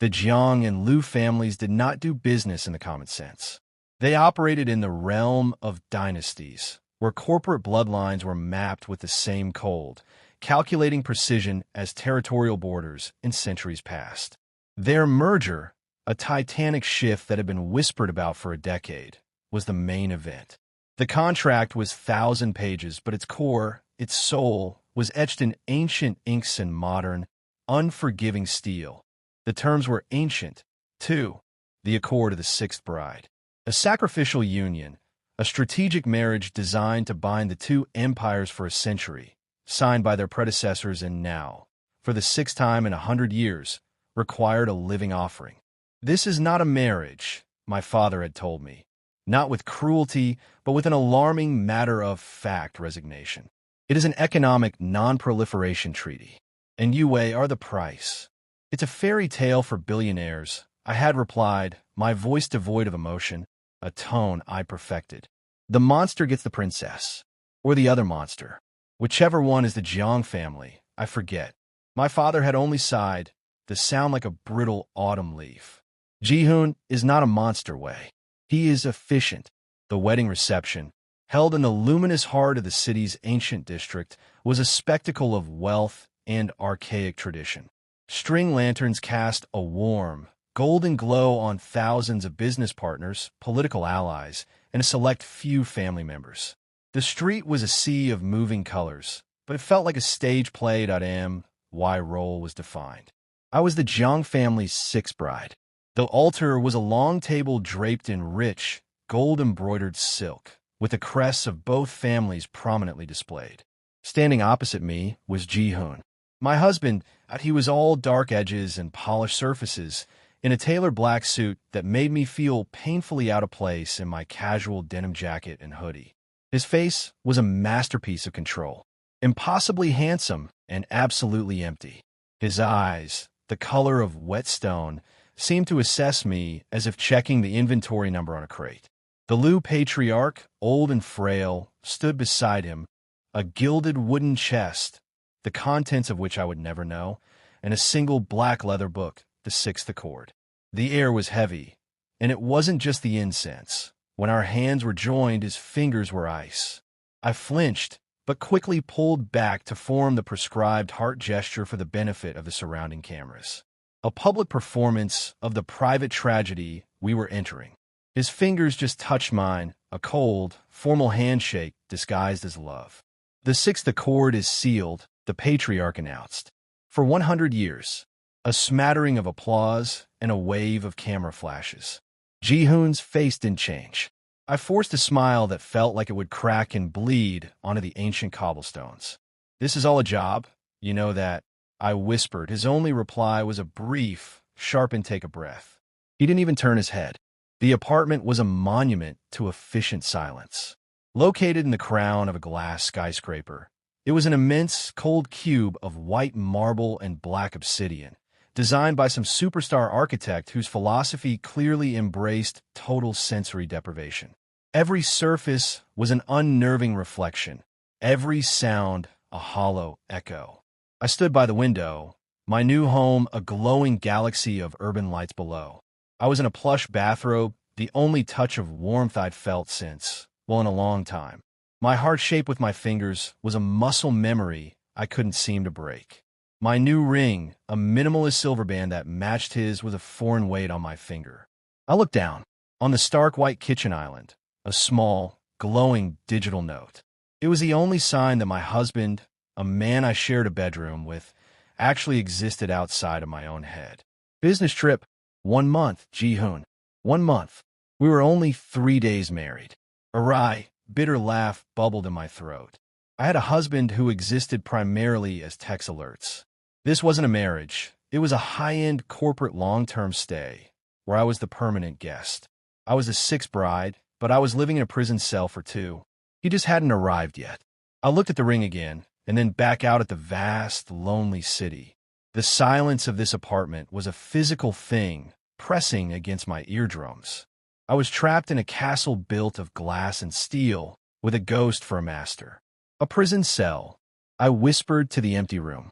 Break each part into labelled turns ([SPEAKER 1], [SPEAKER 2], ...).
[SPEAKER 1] The Jiang and Lu families did not do business in the common sense. They operated in the realm of dynasties, where corporate bloodlines were mapped with the same code, calculating precision as territorial borders in centuries past. Their merger, a titanic shift that had been whispered about for a decade, was the main event. The contract was 1,000 pages, but its core, its soul, was etched in ancient inks and modern, unforgiving steel. The terms were ancient, too. The Accord of the Sixth Bride. A sacrificial union, a strategic marriage designed to bind the two empires for a century, signed by their predecessors and now, for the sixth time in 100 years, required a living offering. This is not a marriage, my father had told me. Not with cruelty, but with an alarming matter-of-fact resignation. It is an economic non-proliferation treaty, and you are the price. It's a fairy tale for billionaires, I had replied, my voice devoid of emotion, a tone I perfected. The monster gets the princess, or the other monster. Whichever one is the Jiang family, I forget. My father had only sighed, the sound like a brittle autumn leaf. Ji-hoon is not a monster way. He is efficient. The wedding reception, held in the luminous heart of the city's ancient district, was a spectacle of wealth and archaic tradition. String lanterns cast a warm, golden glow on thousands of business partners, political allies, and a select few family members. The street was a sea of moving colors, but it felt like a stage play.my role was defined. I was the Jiang family's sixth bride. The altar was a long table draped in rich, gold-embroidered silk, with the crests of both families prominently displayed. Standing opposite me was Ji-hoon. My husband, he was all dark edges and polished surfaces, in a tailored black suit that made me feel painfully out of place in my casual denim jacket and hoodie. His face was a masterpiece of control, impossibly handsome and absolutely empty. His eyes, the color of wet stone, seemed to assess me as if checking the inventory number on a crate. The Lu patriarch, old and frail, stood beside him, a gilded wooden chest, the contents of which I would never know, and a single black leather book, the Sixth Accord. The air was heavy, and it wasn't just the incense. When our hands were joined, his fingers were ice. I flinched, but quickly pulled back to form the prescribed heart gesture for the benefit of the surrounding cameras. A public performance of the private tragedy we were entering. His fingers just touched mine, a cold, formal handshake disguised as love. The Sixth Accord is sealed, the patriarch announced. For 100 years. A smattering of applause and a wave of camera flashes. Ji-hoon's face didn't change. I forced a smile that felt like it would crack and bleed onto the ancient cobblestones. This is all a job, you know that, I whispered. His only reply was a brief, sharp intake of breath. He didn't even turn his head. The apartment was a monument to efficient silence. Located in the crown of a glass skyscraper, it was an immense, cold cube of white marble and black obsidian, designed by some superstar architect whose philosophy clearly embraced total sensory deprivation. Every surface was an unnerving reflection, every sound a hollow echo. I stood by the window, my new home a glowing galaxy of urban lights below. I was in a plush bathrobe, the only touch of warmth I'd felt since, well, in a long time. My heart shaped with my fingers was a muscle memory I couldn't seem to break. My new ring, a minimalist silver band that matched his, was a foreign weight on my finger. I looked down. On the stark white kitchen island, a small, glowing digital note. It was the only sign that my husband, a man I shared a bedroom with, actually existed outside of my own head. Business trip, 1 month, Ji-hoon. 1 month. We were only 3 days married. A wry, bitter laugh bubbled in my throat. I had a husband who existed primarily as text alerts. This wasn't a marriage. It was a high-end corporate long-term stay, where I was the permanent guest. I was the sixth bride, but I was living in a prison cell for 2. He just hadn't arrived yet. I looked at the ring again, and then back out at the vast, lonely city. The silence of this apartment was a physical thing, pressing against my eardrums. I was trapped in a castle built of glass and steel, with a ghost for a master. A prison cell. I whispered to the empty room.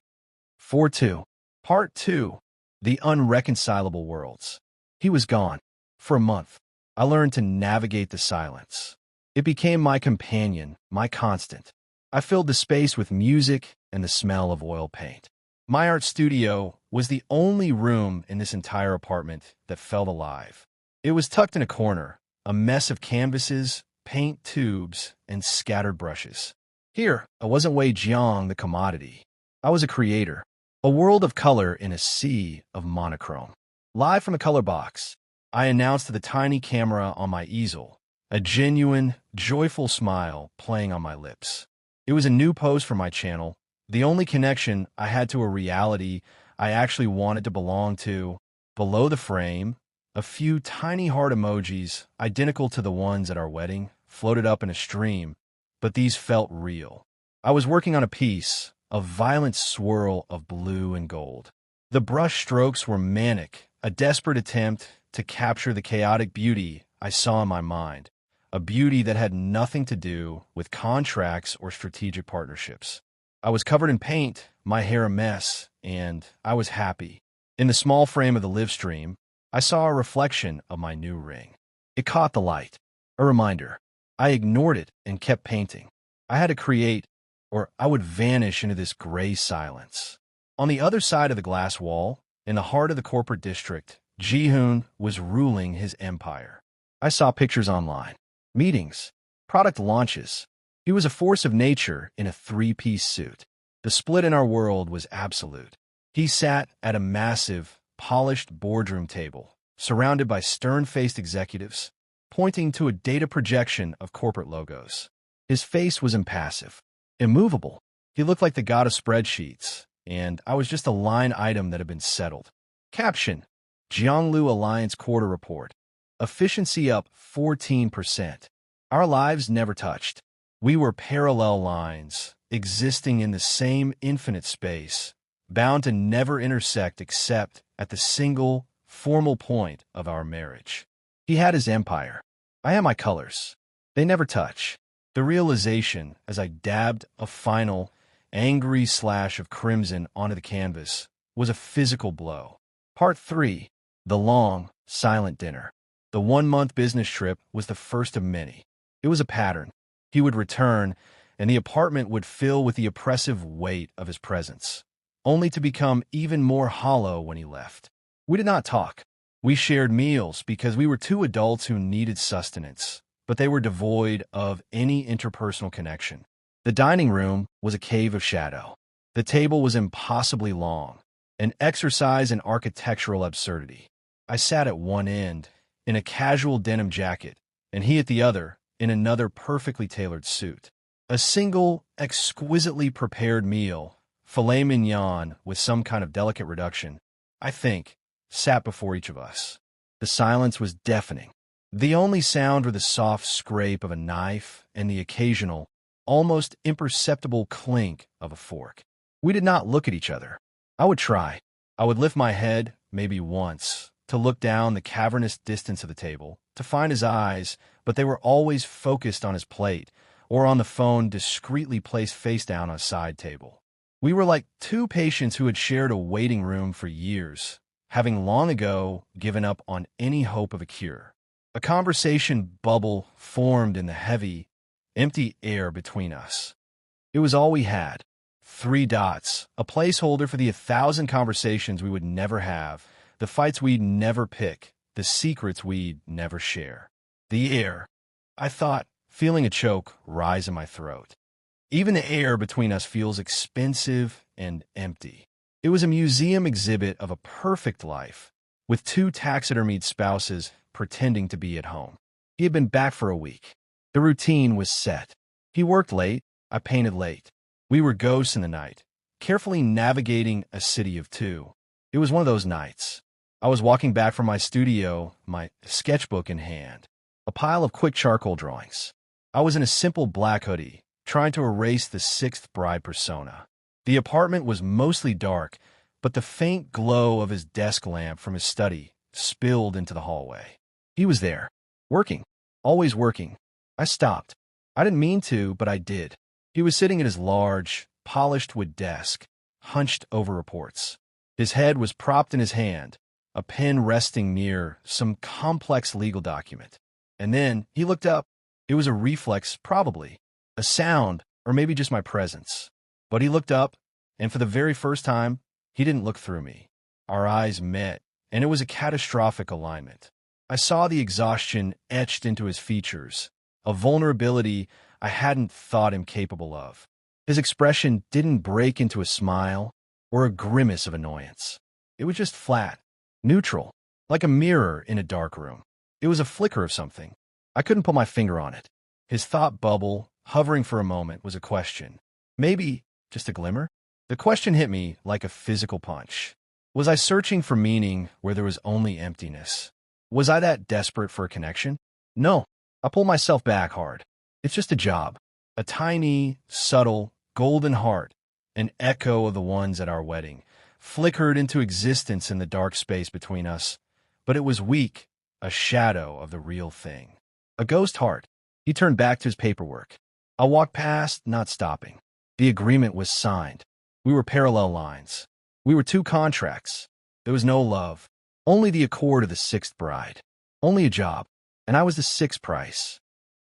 [SPEAKER 1] 4-2. Part 2. the unreconcilable worlds. He was gone. For a month, I learned to navigate the silence. It became my companion, my constant. I filled the space with music and the smell of oil paint. My art studio was the only room in this entire apartment that felt alive. It was tucked in a corner, a mess of canvases, paint tubes, and scattered brushes. Here, I wasn't Wei Jiang, the commodity. I was a creator, a world of color in a sea of monochrome. Live from the color box, I announced to the tiny camera on my easel, a genuine, joyful smile playing on my lips. It was a new post for my channel, the only connection I had to a reality I actually wanted to belong to. Below the frame, a few tiny heart emojis, identical to the ones at our wedding, floated up in a stream, but these felt real. I was working on a piece, a violent swirl of blue and gold. The brush strokes were manic, a desperate attempt to capture the chaotic beauty I saw in my mind, a beauty that had nothing to do with contracts or strategic partnerships. I was covered in paint, my hair a mess, and I was happy. In the small frame of the live stream, I saw a reflection of my new ring. It caught the light, a reminder. I ignored it and kept painting. I had to create, or I would vanish into this gray silence. On the other side of the glass wall, in the heart of the corporate district, Ji-hoon was ruling his empire. I saw pictures online, meetings, product launches. He was a force of nature in a three-piece suit. The split in our world was absolute. He sat at a massive, polished boardroom table, surrounded by stern-faced executives, pointing to a data projection of corporate logos. His face was impassive, immovable. He looked like the god of spreadsheets, and I was just a line item that had been settled. Caption: Jiang-Lu Alliance Quarter Report. Efficiency up 14%. Our lives never touched. We were parallel lines, existing in the same infinite space, bound to never intersect except at the single, formal point of our marriage. He had his empire. I had my colors. They never touch. The realization, as I dabbed a final, angry slash of crimson onto the canvas, was a physical blow. Part 3. The long, silent dinner. The 1-month business trip was the first of many. It was a pattern. He would return, and the apartment would fill with the oppressive weight of his presence, only to become even more hollow when he left. We did not talk. We shared meals because we were two adults who needed sustenance, but they were devoid of any interpersonal connection. The dining room was a cave of shadow. The table was impossibly long, an exercise in architectural absurdity. I sat at one end, in a casual denim jacket, and he at the other, in another perfectly tailored suit. A single, exquisitely prepared meal, filet mignon with some kind of delicate reduction, I think, sat before each of us. The silence was deafening. The only sound were the soft scrape of a knife and the occasional, almost imperceptible clink of a fork. We did not look at each other. I would try. I would lift my head, maybe once, to look down the cavernous distance of the table, to find his eyes, but they were always focused on his plate, or on the phone discreetly placed face down on a side table. We were like two patients who had shared a waiting room for years, having long ago given up on any hope of a cure. A conversation bubble formed in the heavy, empty air between us. It was all we had. 3 dots, a placeholder for the 1,000 conversations we would never have, the fights we'd never pick, the secrets we'd never share. The air. I thought, feeling a choke rise in my throat. Even the air between us feels expensive and empty. It was a museum exhibit of a perfect life, with 2 taxidermied spouses pretending to be at home. He had been back for a week. The routine was set. He worked late, I painted late. We were ghosts in the night, carefully navigating a city of 2. It was one of those nights. I was walking back from my studio, my sketchbook in hand, a pile of quick charcoal drawings. I was in a simple black hoodie, trying to erase the 6th bride persona. The apartment was mostly dark, but the faint glow of his desk lamp from his study spilled into the hallway. He was there, working, always working. I stopped. I didn't mean to, but I did. He was sitting at his large, polished wood desk, hunched over reports. His head was propped in his hand, a pen resting near some complex legal document. And then he looked up. It was a reflex, probably. A sound, or maybe just my presence. But he looked up, and for the very first time, he didn't look through me. Our eyes met, and it was a catastrophic alignment. I saw the exhaustion etched into his features, a vulnerability I hadn't thought him capable of. His expression didn't break into a smile or a grimace of annoyance. It was just flat, neutral, like a mirror in a dark room. It was a flicker of something. I couldn't put my finger on it. His thought bubble, hovering for a moment, was a question. Maybe just a glimmer? The question hit me like a physical punch. Was I searching for meaning where there was only emptiness? Was I that desperate for a connection? No. I pulled myself back hard. It's just a job. A tiny, subtle, golden heart, an echo of the ones at our wedding, flickered into existence in the dark space between us. But it was weak, a shadow of the real thing. A ghost heart. He turned back to his paperwork. I walked past, not stopping. The agreement was signed. We were parallel lines. We were two contracts. There was no love. Only the accord of the sixth bride. Only a job. And I was the sixth price.